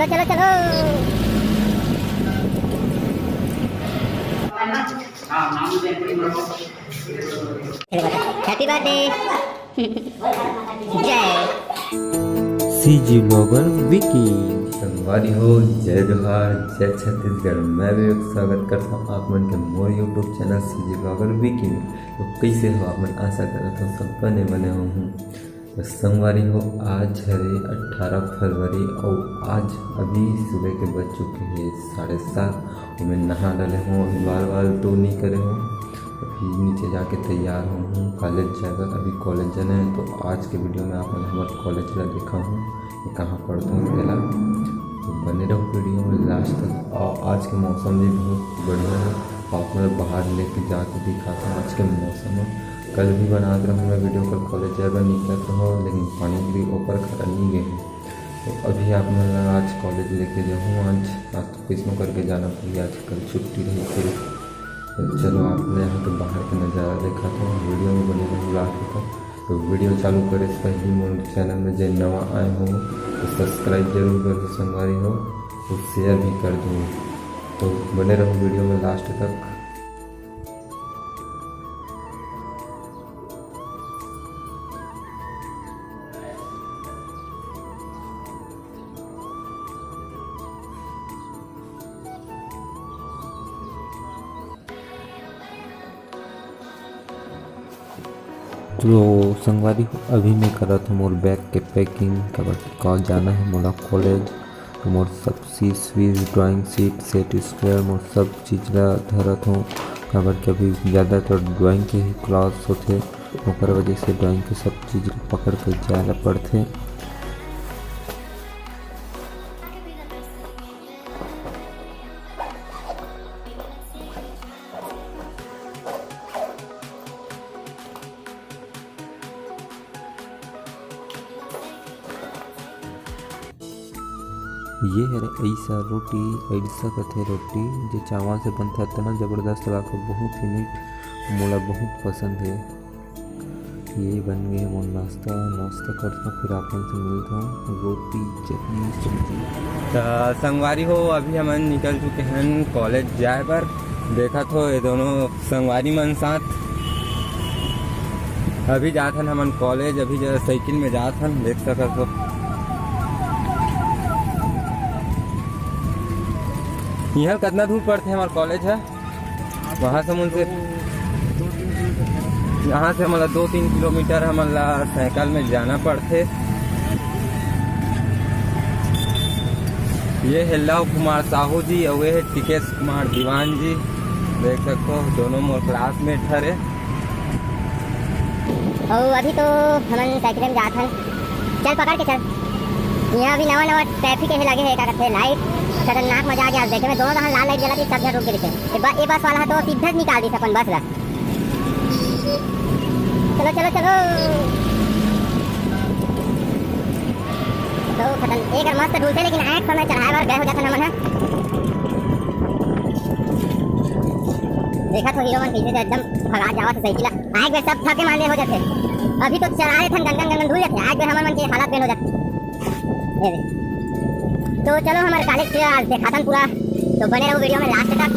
चलो चलो चलो। Happy birthday. जय सीजी ब्लॉगर विकी। संगवारी हो, जय जोहार, जय छत्तीसगढ़। मैं भी स्वागत करता हूँ आप मन के मोर YouTube channel CG blogger Vicky में। तो कैसे हो आप मन, आशा करता हूँ सब बने हूँ। तो संगवारी हो, आज है 18 फरवरी और आज अभी सुबह के बज चुके हैं 7:30 और मैं नहा डाले हूँ, अभी बाल तो नहीं करे हूँ, अभी नीचे जाके तैयार हूँ कॉलेज जाकर। अभी कॉलेज जाना है। तो आज के वीडियो में आपने हमारे कॉलेज का देखा हूँ कि कहाँ पढ़ता हूँ पहला, तो बने रहो वीडियो में लास्ट तक। और आज के मौसम भी बहुत बढ़िया है, आप मतलब बाहर लेके जाके दिखाता हूँ आज के मौसम में। कल भी बना रहा मैं वीडियो, कल कॉलेज जाकर निकल रहा हूँ लेकिन पानी के ऊपर खड़ा नहीं गए हैं। तो अभी आप मतलब आज कॉलेज लेके जाऊँ, आज तो किस्मों करके जाना पड़ी, आज कल छुट्टी रही फिर। तो चलो आपने यहाँ के बाहर का नज़ारा देखा था, वीडियो में बने रहो लास्ट तक। तो वीडियो चालू करे से पहले मोर चैनल में जो नवा आए हो तो सब्सक्राइब जरूर कर दो संगवारी हो, तो शेयर भी कर दो। तो बने रहो वीडियो में लास्ट तक। तो संगवारी अभी मैं करा था मोर बैग के पैकिंग, कल जाना है मोला कॉलेज। तो मोर सब चीज़ ड्राइंग शीट सेट स्क्वायर मोर सब चीज़ ला धरत हूँ, काबर कि अभी ज़्यादातर ड्राइंग के ही क्लास होते, ओकर वजह से ड्राइंग के सब चीज़ पकड़ के जाए ला पड़ते। ये है ऐसा रोटी, ऐसा कथे रोटी जो चावल से बनता है, इतना ज़बरदस्त लगा, बहुत ही मीठ, मोला बहुत पसंद है। ये बन गए वो नाश्ता करता हूँ, फिर आप से मिलता हूँ, रोटी चटनी सब्जी। तो संगवारी हो, अभी हम निकल चुके हैं कॉलेज जाए पर। देखा तो ये दोनों संगवारी मन साथ अभी जात हन हमन कॉलेज, अभी जो साइकिल में जात हन, देख सकत हो। यहाँ कितना दूर पड़ते हैं हमारा कॉलेज है, वहाँ से मुझसे यहाँ से हमारा 2-3 किलोमीटर हमारा साइकिल में जाना पड़ते। ये है लव कुमार साहू जी और ये है टिकेश कुमार दीवान जी, देख सकते हो दोनों मोर क्लासमेट है। और अभी तो हम साइकिल में जाते हैं, चल पकड़ के चल। यहाँ अभी नवा ट्रैफिक है लगे है, क्या कहते हैं लाइट, खतरनाक मजा आ गया देखे में। दोनों लाल लाइट जला थी, सब रुक गए थे। ये बस वाला है तो सीधा निकाल दी अपन बस ला। चलो चलो चलो। तो खतन एक मस्त ढूंढते, लेकिन आँख समय चढ़ाए बार गए हो जाता ना मन। देखा तो हीरो मन पीछे से एकदम भगा जावा तो साइकिल आँख में सब थके मारने हो जाते। अभी तो चलाए थे गंगन धुल जाते, आँख में हमारे मन के हालत बेन हो जाते। तो चलो हमारे कॉलेज से आज देखा पूरा, तो बने रहो वीडियो में लास्ट तक,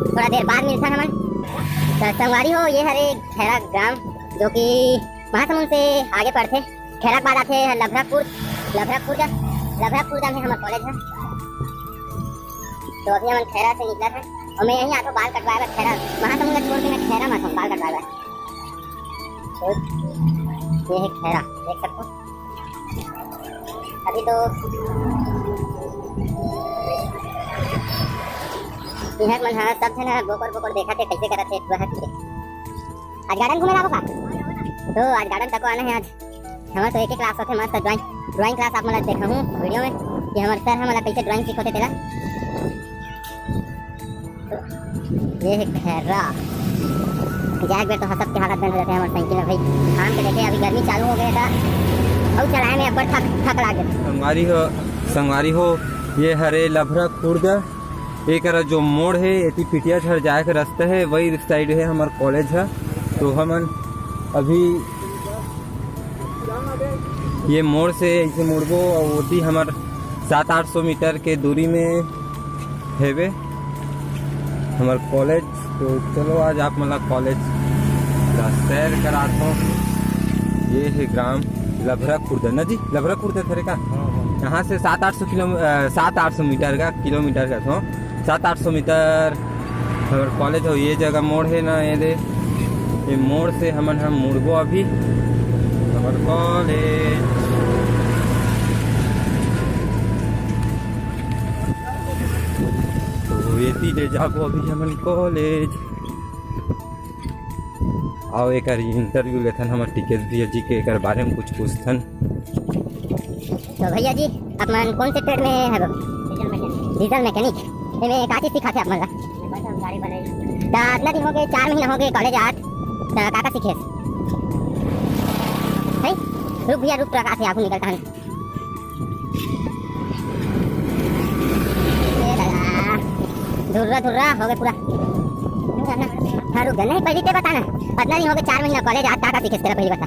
थोड़ा देर बाद मिलता है हमें। तो संगवारी हो, ये हरे खैरा ग्राम जो कि महासमुंद से आगे पड़ते, खैरा के बाद आते हैं लभरापुर में हमारा कॉलेज है। तो अभी हम खैरा से निकला था और मैं यहीं आकर बाल कटवाया, खैरा महासमुंद छोड़ के मैं खैरा में बाल कटवाया। तो ये है खैरा, देख सकते हो। अभी तो इधर मन हाँ सब थे ना, बोकर देखा थे कैसे करा थे। आज गार्डन घूमे लागो का, तो आज गार्डन तक आना है। आज हमारा तो एक क्लास होते मस्त ड्राइंग क्लास, आप मतलब देखा हूँ वीडियो में कि हमारे सर हमारा कैसे ड्राइंग सिखाते तेरा। तो ये है खैरा जाए बेर, तो सब के हालत बंद हो जाते हैं हमारे साइकिल में भाई। शाम के देखे अभी गर्मी चालू हो गया था और चलाए में अब थक लागे। संगवारी हो, ये हरे लभरा खुर्द एक जो मोड़ है, एती पिटिया छड़ जाए का रास्ता है, वही साइड है हमारा कॉलेज है। तो हम अभी ये मोड़ से ऐसे मुड़बो और वही हमार 700-800 मीटर के दूरी में हेवे हमार कॉलेज। तो चलो आज आप मतलब कॉलेज का सैर कराता हूँ। ये है ग्राम लभरा खुर्द ना जी, लभरा खुर्द थरे का यहाँ से 700-800 मीटर का किलोमीटर का तो 700-800 मीटर हमारे कॉलेज हो। ये जगह मोड़ है ना, ये मोड़ से हम मुड़बो अभी हमारे कॉलेज। तो ये ले जाबो अभी हमारे कॉलेज। आओ एक इंटरव्यू लेथन हमारे टिकेट भैया जी के एक बारे में कुछ पूछथन। तो भैया जी आप मन कौन से ट्रेड में है? Diesel mechanic. इसमें का चीज सिखाते आप मन गाड़ी बनाई? तो इतना दिन हो गए, 4 महीना हो गए कॉलेज आत, तो का सीखे है? रुक भैया रुक, ट्रक आते आगू निकलता है। धुर्रा धुर्रा हो गए पूरा। हाँ रुक नहीं, पहले ते बता ना, इतना दिन हो गए 4 महीना कॉलेज आत, का सीखे तेरा पहले बता।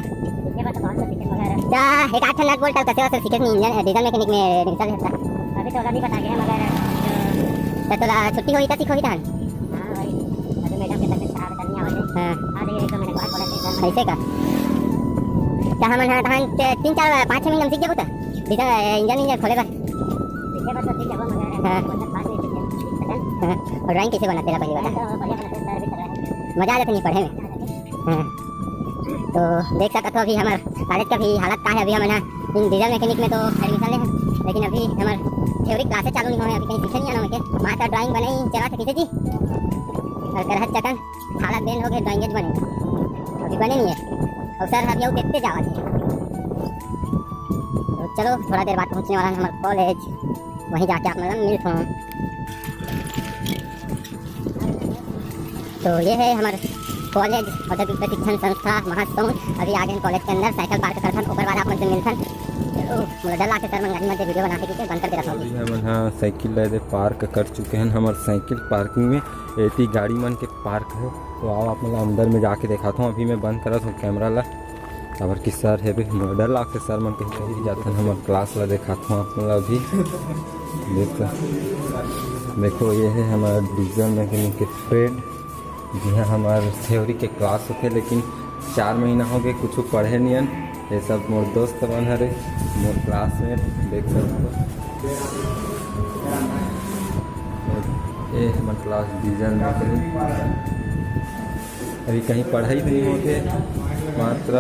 एक 8 नट बोल्ट कैसे वैसे सीखे नहीं, इंजन डीजल मैकेनिक में निकल जाता। अभी तो नहीं बता गया मगर तो छुट्टी हुई था सीखो था। हां भाई अभी मैडम के तक खराब करनी आवाज। हां देखिए तो मैंने बात बोला ऐसे का क्या हम हां 3-4-5 महीने में सीख गया था डीजल इंजन खोलेगा सीखे बस सीख जाओ मगर मतलब बात नहीं सीखे। हां और ड्राइंग कैसे बनाते हैं पहले बता। मजा आ जाता नहीं पढ़े में। हां तो देख सकते हो अभी हमारे कॉलेज का भी हालत का है। अभी हम इन डीजल मैकेनिक में तो एडमिशन ले हैं, लेकिन अभी हमारे थ्योरी क्लासेस चालू नहीं हो रही, अभी कहीं सीखे नहीं आना के माता ड्राइंग बनाई चला था किसी जी और तरह चकन हालत बेन हो गए, ड्राइंग बने अभी बने नहीं है। और सर अभी वो देखते जावा थे। तो चलो थोड़ा देर बाद पहुँचने वाला है हमारे कॉलेज, वहीं जाके आप मतलब मिलता हूँ। तो ये है हमारे कॉलेज औद्योगिक प्रशिक्षण संस्था महासमुंद। अभी आगे कॉलेज के अंदर साइकिल पार्क करथन, ऊपर बाद आप मुझसे मिलथन। चलो मुझे डर लागते सर, मैं गाड़ी में वीडियो बनाते के बंद कर दे रहा हूँ। हम हाँ साइकिल ले पार्क कर चुके हैं हमारे साइकिल पार्किंग में। ऐसी गाड़ी मन के पार्क है। तो आओ आप मतलब अंदर में जाके दिखाता हूँ। अभी मैं बंद करा हूँ कैमरा ला, और कि सर है भी डर लागते सर मन कहीं कहीं जाते हैं। हमारे क्लास ला दिखाता हूँ आप मतलब अभी देखो ये है हमारा डीजल मैकेनिक के ट्रेड, जहाँ हमारे थ्योरी के क्लास होते, लेकिन 4 महीना हो गए कुछ पढ़े नहीं। ये सब मोर दोस्त बन हरे मोर क्लासमेट देख सकते हो। ये हमारे क्लास डीजल मैकेनिक। अभी कहीं पढ़ाई नहीं होते, मात्र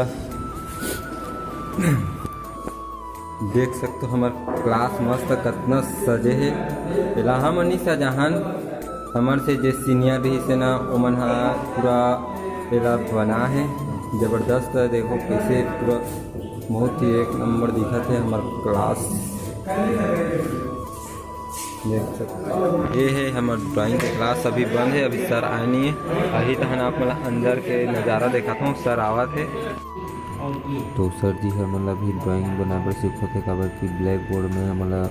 देख सकते हो हमारे क्लास मस्त कितना सजे है। पहला हम नहीं सजाहन हमारे से जो सीनियर रही से ना उमन पूरा पहला बना है ज़बरदस्त। देखो कैसे पूरा बहुत ही एक नंबर दिखा थे हमारा क्लास देख सकते। ये है हमारा ड्राइंग का क्लास, अभी बंद है, अभी सर आए नहीं है। अभी तहन आप मतलब अंदर के नज़ारा दिखाता हूँ, सर आवा थे। तो सर जी है मतलब भी ड्राइंग बनाकर सीखते काबर कि ब्लैक बोर्ड में मतलब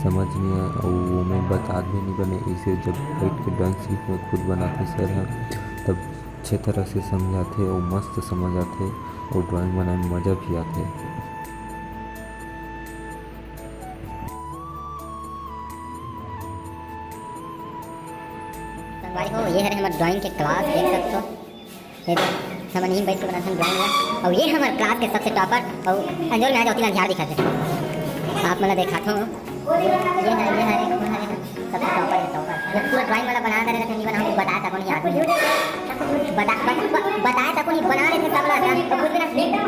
समझ नहीं है और वो में बता भी नहीं बने। इसे जब बैठ के ड्राइंग सीख में खुद बनाते सर हैं तब अच्छे तरह से समझाते और मस्त समझ आते और ड्राइंग बनाने में मज़ा भी आते। भाई हो ये है हमारे ड्राइंग के क्लास देख सकते हो। हम नहीं बैठ के बनाते हैं ड्राइंग। और ये हमारे क्लास के सबसे टॉपर और अंजोर में आ जाती ध्यान दिखाते आप मतलब दिखाता हूँ। ये है सबसे टॉपर है टॉपर। ये पूरा ड्राइंग वाला बना रहे थे, नहीं बना बताया था कौन याद बताया था कौन बना रहे थे सब लगा तो कुछ भी नहीं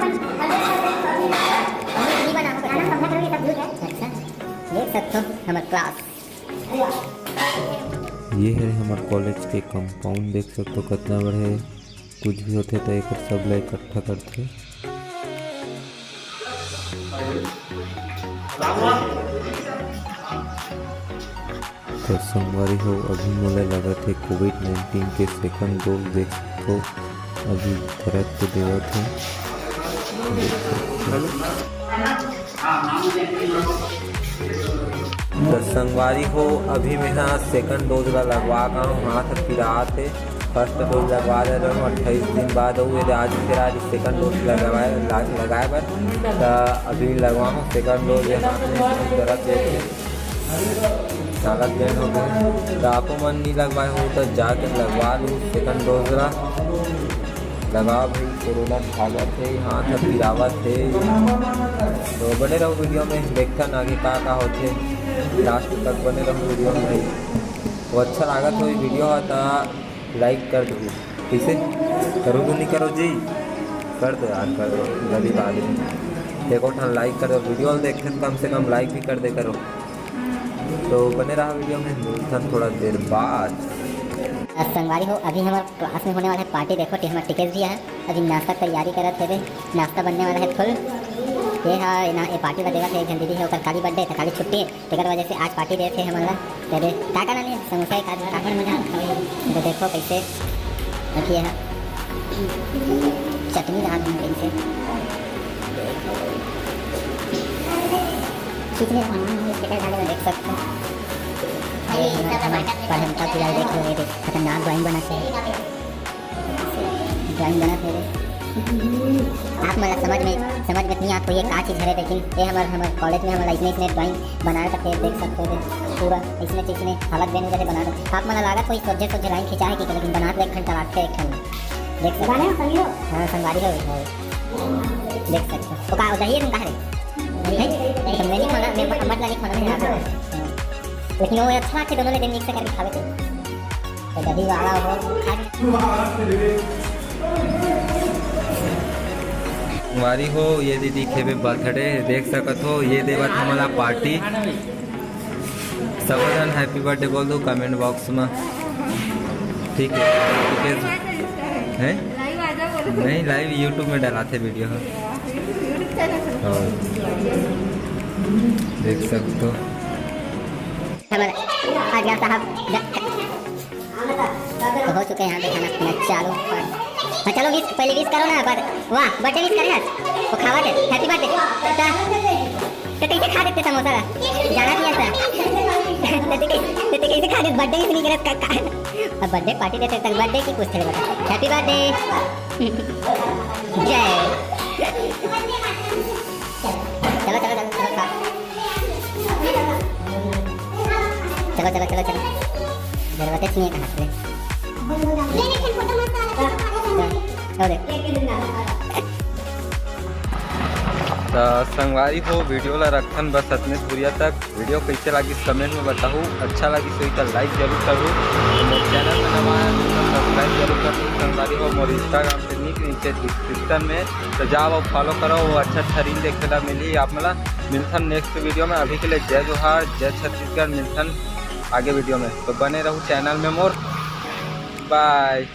बना समझ रहे सब झूठ है। अच्छा देख सकते हो हमारा क्लास। ये है हमारे कॉलेज के कंपाउंड देख सकते हो कितना बड़े। कुछ भी होते तो एक सब ला इकट्ठा करते। तो संगवारी हो अभी मोला लगा थे कोविड-19 के सेकंड डोज देख सकते हो अभी तरह के देवा थे। तो संगवारी हो अभी मेरा सेकंड डोज ला लगवा का हाथ पिरा थे। फर्स्ट डोज लगवा दे रहा हूँ 28 दिन बाद और आज फिर आज सेकंड डोज लगाए बर तो अभी लगवा हूँ सेकंड डोज यहाँ तरह से ताकत गेन हो गए। तो आपको मन नहीं लगवाए हो तो जाके लगवा लो सेकंड डोज ला लगाओ भाई। कोरोना भागा थे यहाँ तक गिरावत थे। तो बने रहो वीडियो में, देखते आगे का होते, लास्ट तक बने रहो वीडियो में भाई। वो अच्छा लागत हो वीडियो तो लाइक कर दो। कैसे करो तो नहीं करो जी, कर दो यार, कर दो गरीब आदमी। देखो ठन लाइक कर दो, वीडियो देखते कम से कम लाइक भी कर दे करो। तो बने रहा वीडियो में, मिलता थोड़ा देर बाद। संगवारी हो, अभी हमारे क्लास में होने वाला है पार्टी। देखो हमारा टिकट दिया है, अभी नाश्ता तैयारी करत है। नाश्ता बनने वाला है फुल। ये है ना, ये पार्टी लगेगा थे। एक दीदी है ओकर काली बर्थडे था, काली छुट्टी है, तेकर वजह से आज पार्टी दे थे हमारा। तेरे काका ना लिए समोसा एक आदमी काका मजा। तो देखो कैसे रखिए है चटनी डाल दूँ कैसे कितने डाले देख सकते हो। पढ़ता पूरा देख लो, ये खतरनाक ड्राइंग बनाते हैं, ड्राइंग बनाते हैं। आप मतलब समझ में नहीं आपको ये क्या चीज़ है, लेकिन ये हमारे कॉलेज में हमारा इतने ड्राइंग बनाने का फेर देख सकते हो पूरा। इसमें चीज़ में हालत देने जैसे बना दो आप मतलब लागत कोई सोचे लाइन खिंचाए कि, लेकिन बना तो एक घंटा लागते एक घंटा देख सकते हो। हाँ संगवारी हो देख सकते हो। तो कहा दही तुम कहा मैं नहीं खाना, मेरे को अमर नहीं खाना है, लेकिन वो अच्छा थे दोनों ने दिन मिक्स करके खावे थे। तो दही वाला हो हमारी हो ये दीदी के भी बर्थडे देख सकत हो। ये देवत हमारा पार्टी। सब जन हैप्पी बर्थडे बोल दो कमेंट बॉक्स में, ठीक है? हैं नहीं लाइव यूट्यूब में डालाते वीडियो है, देख सकते हो। आज यार साहब तो हो चुके हैं यहाँ पे खाना पीना चालू। हाँ चलो विश पहले विश करो ना, पर वाह बर्थडे विश करे आज वो खावा थे हैप्पी बर्थडे। तो कैसे खा देते समोसा जाना दिया था तो कैसे खा देते बर्थडे विश नहीं करे। अब बर्थडे पार्टी देते तक बर्थडे की कुछ थे बता हैप्पी बर्थडे जय। चलो चलो चलो चलो खा चलो चलो चलो चलो जरूरत है सुनिए कहाँ से तो संगवारी हो वीडियो ला रखन बस इतने दूरिया तक। वीडियो कैसे लगी कमेंट में बताओ, अच्छा लगी तो लाइक जरूर करो, चैनल में नवा है तो सब्सक्राइब जरूर करो। संगवारी हो मोर इंस्टाग्राम पे नीचे डिस्क्रिप्शन में तो जाओ और फॉलो करो, वो अच्छा रील देखे ला मिली आप मला। मिलथन नेक्स्ट वीडियो में, अभी के लिए जय जोहार जय छत्तीसगढ़। मिलथन आगे वीडियो में, तो बने रहो चैनल में मोर। बाय।